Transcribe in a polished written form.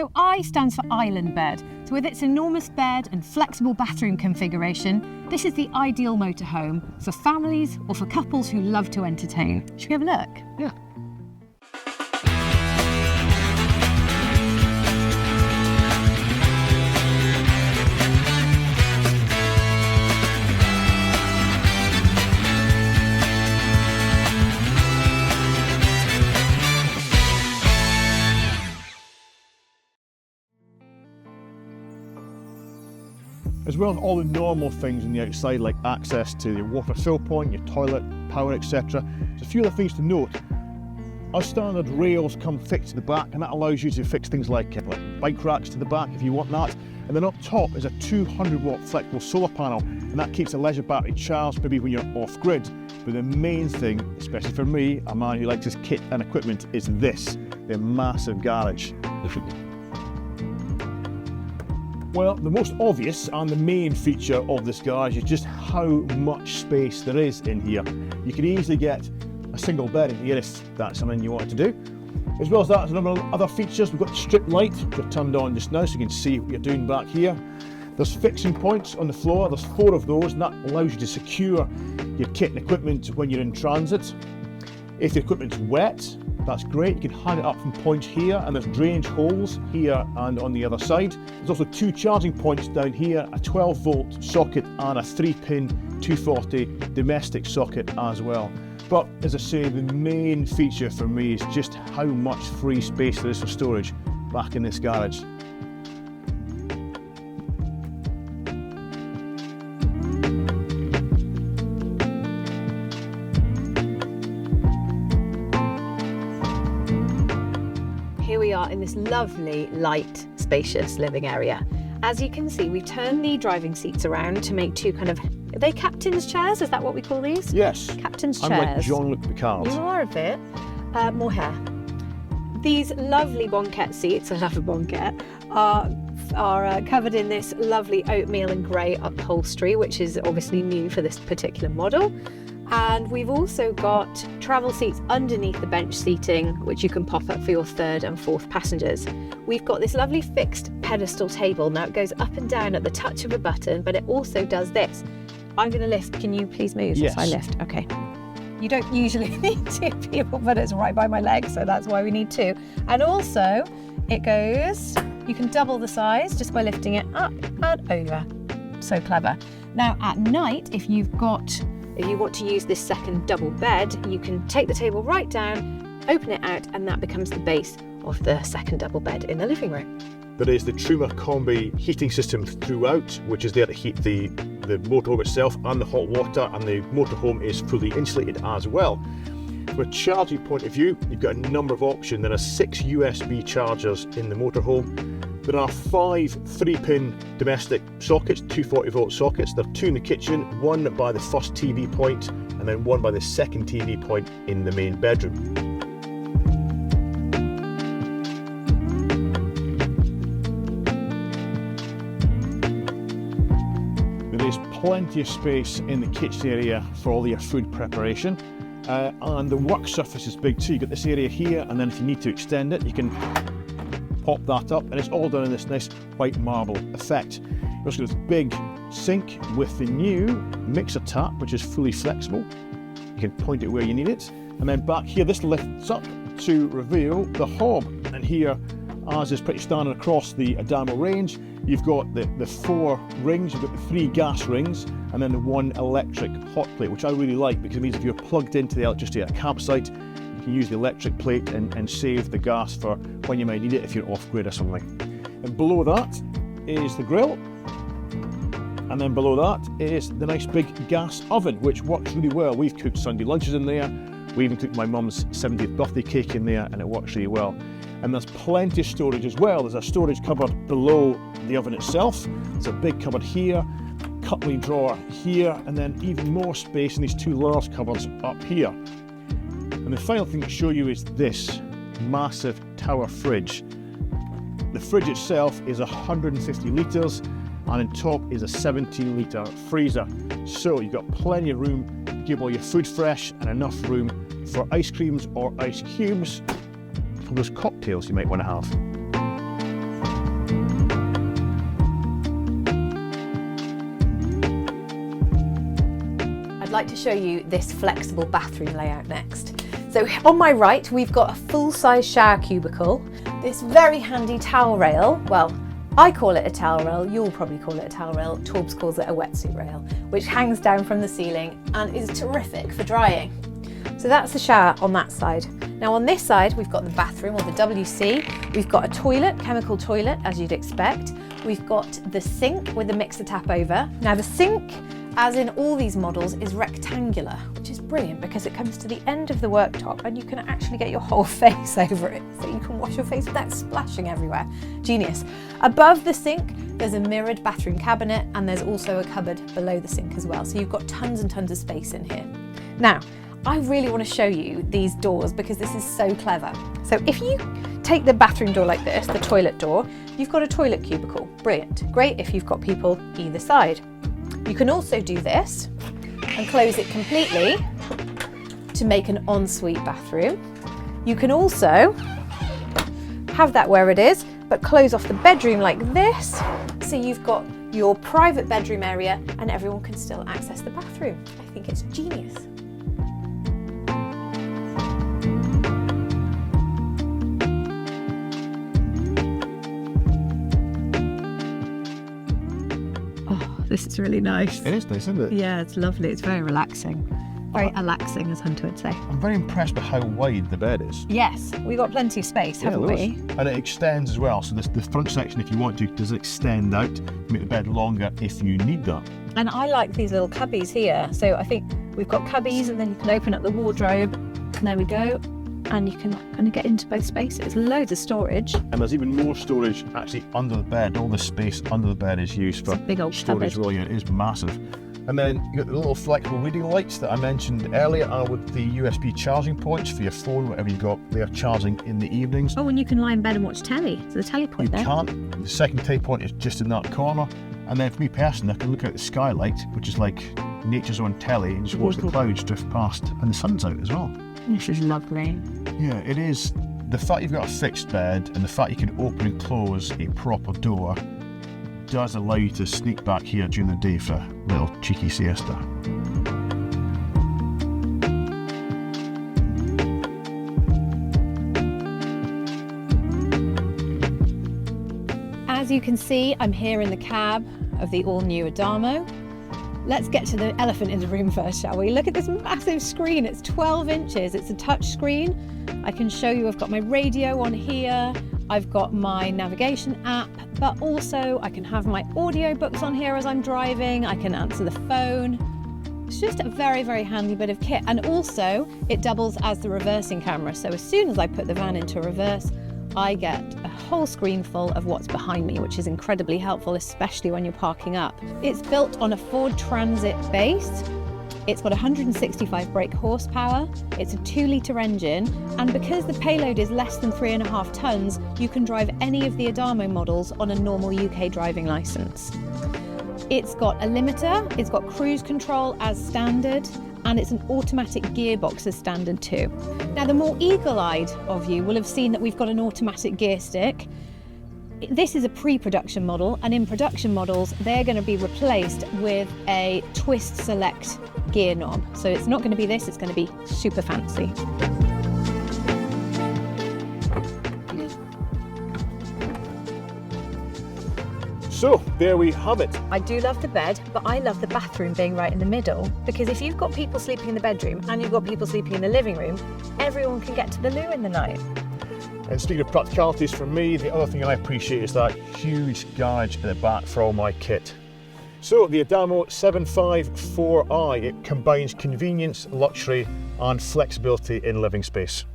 So I stands for island bed. So with its enormous bed and flexible bathroom configuration, this is the ideal motorhome for families or for couples who love to entertain. Should we have a look? Yeah. As well as all the normal things on the outside, like access to the water fill point, your toilet, power, etc. There's a few other things to note. Our standard rails come fixed to the back, and that allows you to fix things like bike racks to the back if you want that. And then up top is a 200-watt flexible solar panel, and that keeps the leisure battery charged maybe when you're off-grid. But the main thing, especially for me, a man who likes his kit and equipment, is this, the massive garage. Well, the most obvious and the main feature of this garage is just how much space there is in here. You can easily get a single bed in here if that's something you wanted to do. As well as that, there's a number of other features. We've got the strip light, which I've turned on just now so you can see what you're doing back here. There's fixing points on the floor, there's 4 of those, and that allows you to secure your kit and equipment when you're in transit. If the equipment's wet, that's great, you can hang it up from points here, and there's drainage holes here and on the other side. There's also 2 charging points down here, a 12-volt socket and a 3-pin 240 domestic socket as well. But as I say, the main feature for me is just how much free space there is for storage back in this garage. Here we are in this lovely, light, spacious living area. As you can see, we've turned the driving seats around to make 2 kind of, are they captain's chairs? Is that what we call these? Yes. Captain's chairs. I'm like Jean-Luc Picard. You are a bit. More hair. These lovely banquette seats, I love a banquette, are covered in this lovely oatmeal and grey upholstery, which is obviously new for this particular model. And we've also got travel seats underneath the bench seating, which you can pop up for your 3rd and 4th passengers. We've got this lovely fixed pedestal table. Now it goes up and down at the touch of a button, but it also does this. I'm going to lift. Can you please move? Yes. I lift. Okay. You don't usually need 2 people, but it's right by my leg, so that's why we need 2. And also, it goes, you can double the size just by lifting it up and over. So clever. Now at night, if you want to use this second double bed, you can take the table right down, open it out, and that becomes the base of the second double bed in the living room. There is the Truma Combi heating system throughout, which is there to heat the motorhome itself and the hot water, and the motorhome is fully insulated as well. From a charging point of view, you've got a number of options. There are 6 USB chargers in the motorhome. There are 5 3-pin domestic sockets, 240-volt sockets. There are 2 in the kitchen, 1 by the first TV point, and then 1 by the second TV point in the main bedroom. There is plenty of space in the kitchen area for all your food preparation. And the work surface is big too. You've got this area here, and then if you need to extend it, you can pop that up, and it's all done in this nice white marble effect. You've also got this big sink with the new mixer tap, which is fully flexible. You can point it where you need it. And then back here, this lifts up to reveal the hob. And here, as is pretty standard across the Adamo range, you've got the 4 rings, you've got the 3 gas rings, and then the 1 electric hot plate, which I really like because it means if you're plugged into the electricity at a campsite, you can use the electric plate and save the gas for when you might need it if you're off-grid or something. And below that is the grill, and then below that is the nice big gas oven, which works really well. We've cooked Sunday lunches in there, we even cooked my mum's 70th birthday cake in there, and it works really well. And there's plenty of storage as well. There's a storage cupboard below the oven itself, there's a big cupboard here, cutlery drawer here, and then even more space in these 2 large cupboards up here. And the final thing to show you is this massive tower fridge. The fridge itself is 150 litres, and on top is a 70-litre freezer. So you've got plenty of room to keep all your food fresh, and enough room for ice creams or ice cubes for those cocktails you might want to have. like to show you this flexible bathroom layout next. So on my right, we've got a full-size shower cubicle, this very handy towel rail. Well, I call it a towel rail, you'll probably call it a towel rail, Torbs calls it a wetsuit rail, which hangs down from the ceiling and is terrific for drying. So that's the shower on that side. Now on this side, we've got the bathroom, or the WC. We've got a toilet, chemical toilet, as you'd expect. We've got the sink with the mixer tap over. Now the sink, as in all these models, is rectangular, which is brilliant because it comes to the end of the worktop and you can actually get your whole face over it, so you can wash your face without splashing everywhere. Genius. Above the sink, there's a mirrored bathroom cabinet, and there's also a cupboard below the sink as well. So you've got tons and tons of space in here. Now, I really want to show you these doors because this is so clever. So if you take the bathroom door like this, the toilet door, you've got a toilet cubicle. Brilliant. Great if you've got people either side. You can also do this and close it completely to make an ensuite bathroom. You can also have that where it is, but close off the bedroom like this, so you've got your private bedroom area and everyone can still access the bathroom. I think it's genius. This is really nice. It is nice, isn't it? Yeah, it's lovely. It's very relaxing. Very relaxing, as Hunter would say. I'm very impressed with how wide the bed is. Yes, we've got plenty of space, haven't we? And it extends as well. So the front section, if you want to, does extend out to make the bed longer if you need that. And I like these little cubbies here. So I think we've got cubbies, and then you can open up the wardrobe. And there we go. And you can kind of get into both spaces. Loads of storage. And there's even more storage actually under the bed. All the space under the bed is used for big old storage. cupboard. Really, it is massive. And then you've got the little flexible reading lights that I mentioned earlier, are with the USB charging points for your phone, whatever you've got there charging in the evenings. Oh, and you can lie in bed and watch telly. So the telly point there. You can't. The second telly point is just in that corner. And then for me personally, I can look out the skylight, which is like nature's own telly, and just watch the clouds drift past, and the sun's out as well. This is lovely. Yeah, it is. The fact you've got a fixed bed and the fact you can open and close a proper door does allow you to sneak back here during the day for a little cheeky siesta. As you can see, I'm here in the cab of the all-new Adamo. Let's get to the elephant in the room first, shall we? Look at this massive screen. It's 12 inches. It's a touch screen. I can show you I've got my radio on here. I've got my navigation app, but also I can have my audio books on here as I'm driving. I can answer the phone. It's just a very, very handy bit of kit. And also it doubles as the reversing camera. So as soon as I put the van into reverse, I get a whole screen full of what's behind me, which is incredibly helpful, especially when you're parking up. It's built on a Ford Transit base. It's got 165 brake horsepower. It's a 2-litre engine. And because the payload is less than 3.5 tons, you can drive any of the Adamo models on a normal UK driving licence. It's got a limiter, it's got cruise control as standard, and it's an automatic gearbox as standard too. Now the more eagle-eyed of you will have seen that we've got an automatic gear stick. This is a pre-production model, and in production models they're going to be replaced with a twist select gear knob. So it's not going to be this, it's going to be super fancy. So there we have it. I do love the bed, but I love the bathroom being right in the middle, because if you've got people sleeping in the bedroom and you've got people sleeping in the living room, everyone can get to the loo in the night. And speaking of practicalities for me, the other thing I appreciate is that huge garage at the back for all my kit. So the Adamo 754i, it combines convenience, luxury and flexibility in living space.